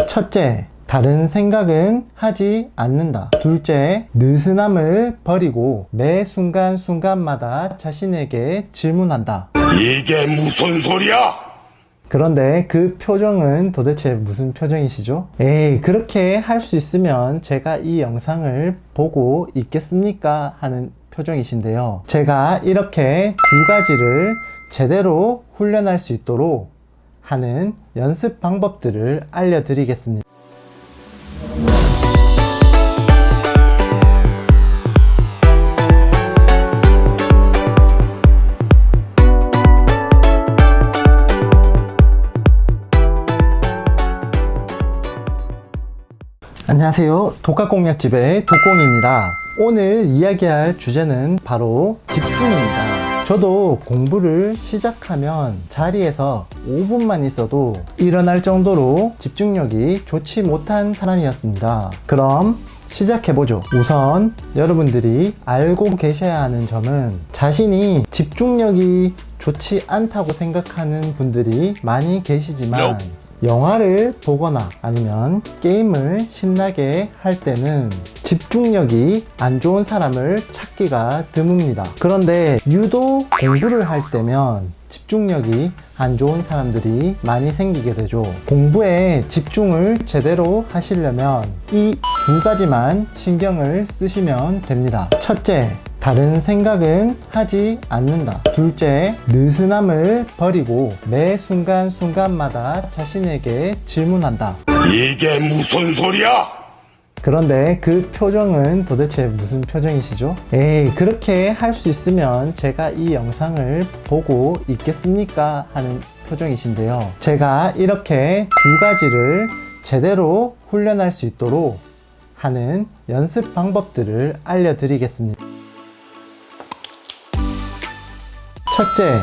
첫째, 다른 생각은 하지 않는다. 둘째, 느슨함을 버리고 매 순간순간마다 자신에게 질문한다. 이게 무슨 소리야? 그런데 그 표정은 도대체 무슨 표정이시죠? 에이, 그렇게 할 수 있으면 제가 이 영상을 보고 있겠습니까? 하는 표정이신데요. 제가 이렇게 두 가지를 제대로 훈련할 수 있도록 하는 연습 방법들을 알려드리겠습니다. 안녕하세요. 독학공략집의 독공입니다. 오늘 이야기할 주제는 바로 집중입니다. 저도 공부를 시작하면 자리에서 5분만 있어도 일어날 정도로 집중력이 좋지 못한 사람이었습니다. 그럼 시작해보죠. 우선 여러분들이 알고 계셔야 하는 점은 자신이 집중력이 좋지 않다고 생각하는 분들이 많이 계시지만 영화를 보거나 아니면 게임을 신나게 할 때는 집중력이 안 좋은 사람을 찾기가 드뭅니다. 그런데 유독 공부를 할 때면 집중력이 안 좋은 사람들이 많이 생기게 되죠. 공부에 집중을 제대로 하시려면 이 두 가지만 신경을 쓰시면 됩니다. 첫째, 다른 생각은 하지 않는다. 둘째, 느슨함을 버리고 매 순간순간마다 자신에게 질문한다. 이게 무슨 소리야? 그런데 그 표정은 도대체 무슨 표정이시죠? 에이, 그렇게 할 수 있으면 제가 이 영상을 보고 있겠습니까? 하는 표정이신데요. 제가 이렇게 두 가지를 제대로 훈련할 수 있도록 하는 연습 방법들을 알려드리겠습니다. 첫째,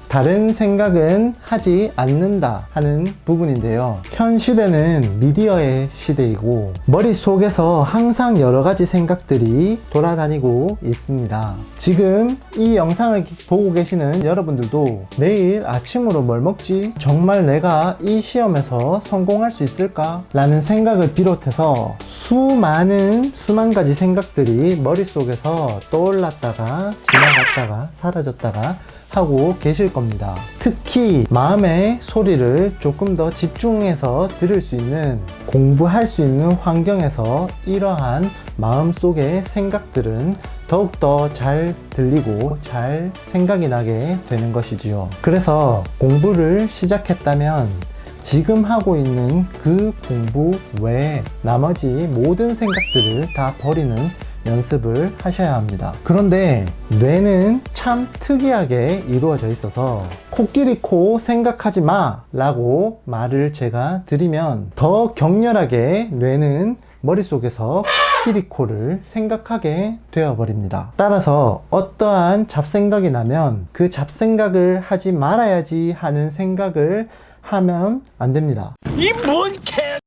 다른 생각은 하지 않는다 하는 부분인데요. 현 시대는 미디어의 시대이고 머릿속에서 항상 여러 가지 생각들이 돌아다니고 있습니다. 지금 이 영상을 보고 계시는 여러분들도 내일 아침으로 뭘 먹지? 정말 내가 이 시험에서 성공할 수 있을까? 라는 생각을 비롯해서 수만 가지 생각들이 머릿속에서 떠올랐다가 지나갔다가 사라졌다가 하고 계실 겁니다. 특히 마음의 소리를 조금 더 집중해서 들을 수 있는, 공부할 수 있는 환경에서 이러한 마음속의 생각들은 더욱더 잘 들리고 잘 생각이 나게 되는 것이지요. 그래서 공부를 시작했다면 지금 하고 있는 그 공부 외에 나머지 모든 생각들을 다 버리는 연습을 하셔야 합니다. 그런데 뇌는 참 특이하게 이루어져 있어서 코끼리 코 생각하지 마 라고 말을 제가 드리면 더 격렬하게 뇌는 머릿속에서 코끼리 코를 생각하게 되어버립니다. 따라서 어떠한 잡생각이 나면 그 잡생각을 하지 말아야지 하는 생각을 하면 안 됩니다. 이 뭔 개!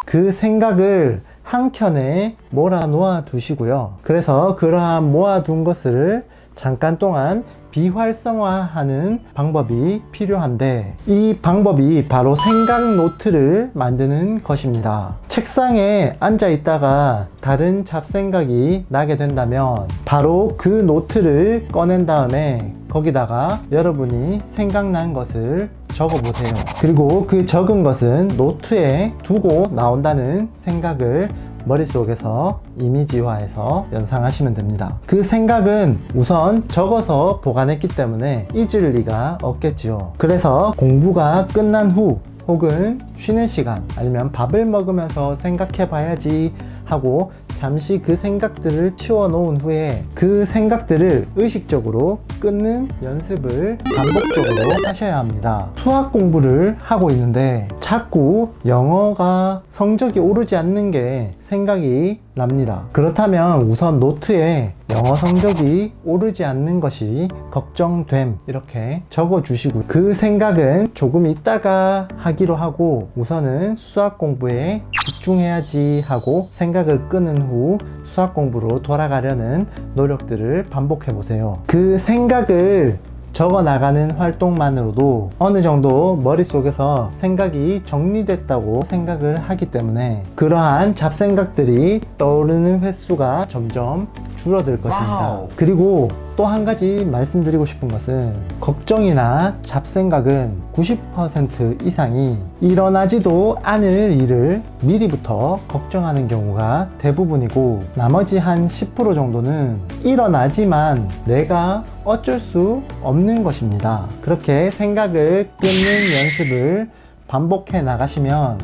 그 생각을 한 켠에 몰아놓아 두시고요. 그래서 그러한 모아둔 것을 잠깐 동안 비활성화하는 방법이 필요한데 이 방법이 바로 생각 노트를 만드는 것입니다. 책상에 앉아 있다가 다른 잡생각이 나게 된다면 바로 그 노트를 꺼낸 다음에 거기다가 여러분이 생각난 것을 적어 보세요. 그리고 그 적은 것은 노트에 두고 나온다는 생각을 머릿속에서 이미지화해서 연상하시면 됩니다. 그 생각은 우선 적어서 보관했기 때문에 잊을 리가 없겠지요. 그래서 공부가 끝난 후 혹은 쉬는 시간 아니면 밥을 먹으면서 생각해 봐야지 하고 잠시 그 생각들을 치워 놓은 후에 그 생각들을 의식적으로 끊는 연습을 반복적으로 하셔야 합니다. 수학 공부를 하고 있는데 자꾸 영어가 성적이 오르지 않는 게 생각이 납니다. 그렇다면 우선 노트에 영어 성적이 오르지 않는 것이 걱정됨 이렇게 적어 주시고 그 생각은 조금 있다가 하기로 하고 우선은 수학 공부에 집중해야지 하고 생각을 끄는 후 수학 공부로 돌아가려는 노력들을 반복해 보세요. 그 생각을 적어 나가는 활동만으로도 어느 정도 머릿속에서 생각이 정리됐다고 생각을 하기 때문에 그러한 잡생각들이 떠오르는 횟수가 점점 줄어들 것입니다. 그리고 또 한 가지 말씀드리고 싶은 것은 걱정이나 잡생각은 90% 이상이 일어나지도 않을 일을 미리부터 걱정하는 경우가 대부분이고, 나머지 한 10% 정도는 일어나지만 내가 어쩔 수 없는 것입니다. 그렇게 생각을 끊는 연습을 반복해 나가시면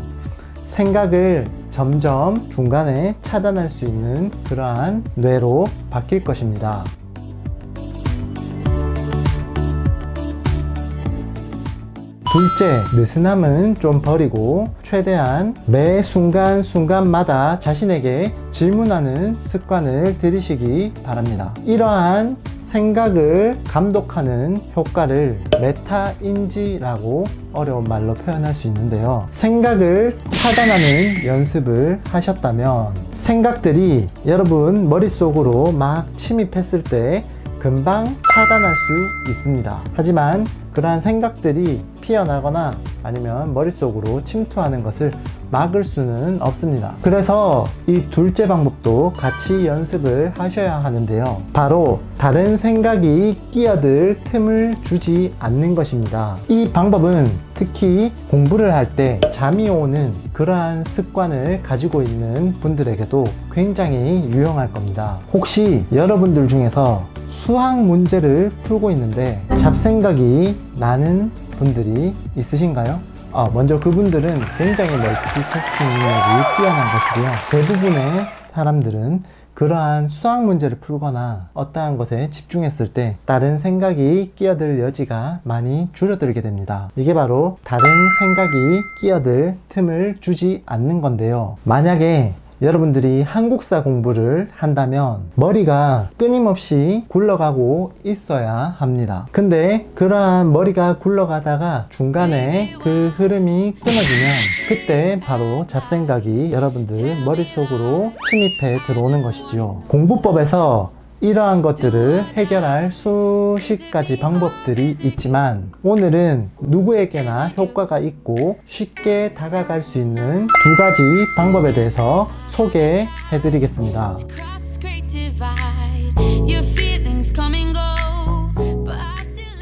생각을 점점 중간에 차단할 수 있는 그러한 뇌로 바뀔 것입니다. 둘째, 느슨함은 좀 버리고 최대한 매 순간순간마다 자신에게 질문하는 습관을 들이시기 바랍니다. 이러한 생각을 감독하는 효과를 메타인지라고 어려운 말로 표현할 수 있는데요. 생각을 차단하는 연습을 하셨다면 생각들이 여러분 머릿속으로 막 침입했을 때 금방 차단할 수 있습니다. 하지만 그러한 생각들이 피어나거나 아니면 머릿속으로 침투하는 것을 막을 수는 없습니다. 그래서 이 둘째 방법도 같이 연습을 하셔야 하는데요. 바로 다른 생각이 끼어들 틈을 주지 않는 것입니다. 이 방법은 특히 공부를 할 때 잠이 오는 그러한 습관을 가지고 있는 분들에게도 굉장히 유용할 겁니다. 혹시 여러분들 중에서 수학 문제를 풀고 있는데 잡생각이 나는 분들이 있으신가요? 먼저 그분들은 굉장히 멀티태스킹 능력이 뛰어난 것이고요. 대부분의 사람들은 그러한 수학 문제를 풀거나 어떠한 것에 집중했을 때 다른 생각이 끼어들 여지가 많이 줄어들게 됩니다. 이게 바로 다른 생각이 끼어들 틈을 주지 않는 건데요. 만약에 여러분들이 한국사 공부를 한다면 머리가 끊임없이 굴러가고 있어야 합니다. 근데 그러한 머리가 굴러가다가 중간에 그 흐름이 끊어지면 그때 바로 잡생각이 여러분들 머릿속으로 침입해 들어오는 것이지요. 공부법에서 이러한 것들을 해결할 수십 가지 방법들이 있지만 오늘은 누구에게나 효과가 있고 쉽게 다가갈 수 있는 두 가지 방법에 대해서 소개해 드리겠습니다.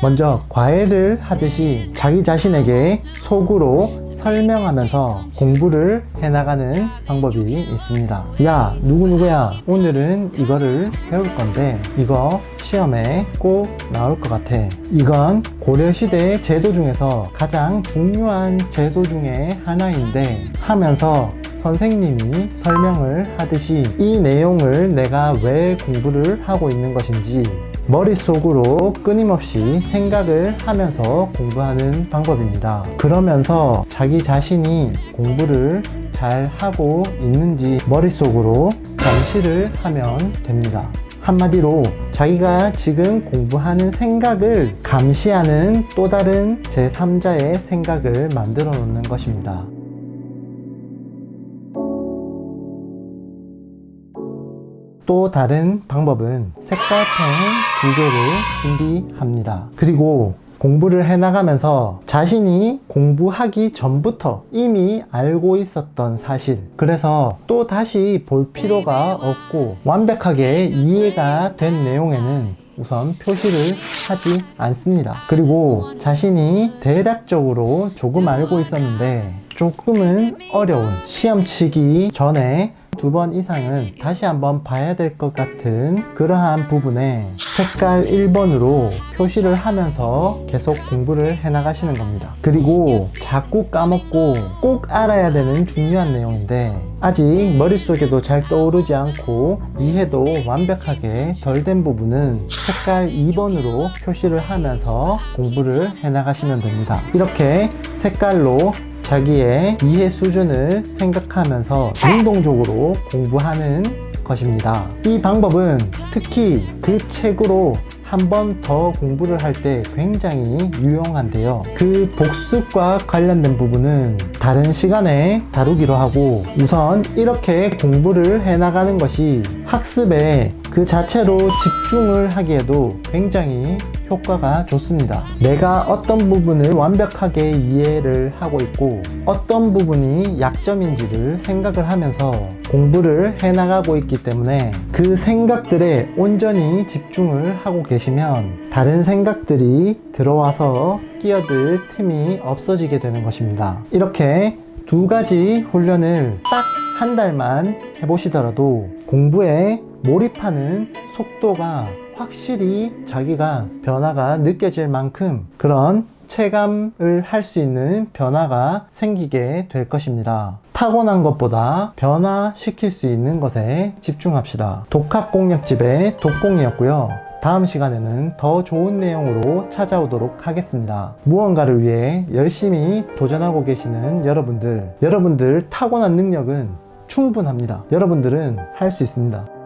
먼저 과외를 하듯이 자기 자신에게 속으로 설명하면서 공부를 해나가는 방법이 있습니다. 야, 누구누구야, 오늘은 이거를 배울 건데 이거 시험에 꼭 나올 것 같아. 이건 고려시대 제도 중에서 가장 중요한 제도 중에 하나인데 하면서 선생님이 설명을 하듯이 이 내용을 내가 왜 공부를 하고 있는 것인지 머릿속으로 끊임없이 생각을 하면서 공부하는 방법입니다. 그러면서 자기 자신이 공부를 잘 하고 있는지 머릿속으로 감시를 하면 됩니다. 한마디로 자기가 지금 공부하는 생각을 감시하는 또 다른 제3자의 생각을 만들어 놓는 것입니다. 또 다른 방법은 색깔펜 2개를 준비합니다. 그리고 공부를 해나가면서 자신이 공부하기 전부터 이미 알고 있었던 사실, 그래서 또 다시 볼 필요가 없고 완벽하게 이해가 된 내용에는 우선 표시를 하지 않습니다. 그리고 자신이 대략적으로 조금 알고 있었는데 조금은 어려운 시험 치기 전에 2번 이상은 다시 한번 봐야 될 것 같은 그러한 부분에 색깔 1번으로 표시를 하면서 계속 공부를 해나가시는 겁니다. 그리고 자꾸 까먹고 꼭 알아야 되는 중요한 내용인데 아직 머릿속에도 잘 떠오르지 않고 이해도 완벽하게 덜 된 부분은 색깔 2번으로 표시를 하면서 공부를 해나가시면 됩니다. 이렇게 색깔로 자기의 이해 수준을 생각하면서 능동적으로 공부하는 것입니다. 이 방법은 특히 그 책으로 한 번 더 공부를 할 때 굉장히 유용한데요. 그 복습과 관련된 부분은 다른 시간에 다루기로 하고 우선 이렇게 공부를 해나가는 것이 학습에 그 자체로 집중을 하기에도 굉장히 효과가 좋습니다. 내가 어떤 부분을 완벽하게 이해를 하고 있고 어떤 부분이 약점인지를 생각을 하면서 공부를 해나가고 있기 때문에 그 생각들에 온전히 집중을 하고 계시면 다른 생각들이 들어와서 끼어들 틈이 없어지게 되는 것입니다. 이렇게 두 가지 훈련을 딱 한 달만 해보시더라도 공부에 몰입하는 속도가 확실히 자기가 변화가 느껴질 만큼 그런 체감을 할 수 있는 변화가 생기게 될 것입니다. 타고난 것보다 변화시킬 수 있는 것에 집중합시다. 독학공략집의 독공이었고요. 다음 시간에는 더 좋은 내용으로 찾아오도록 하겠습니다. 무언가를 위해 열심히 도전하고 계시는 여러분들 타고난 능력은 충분합니다. 여러분들은 할 수 있습니다.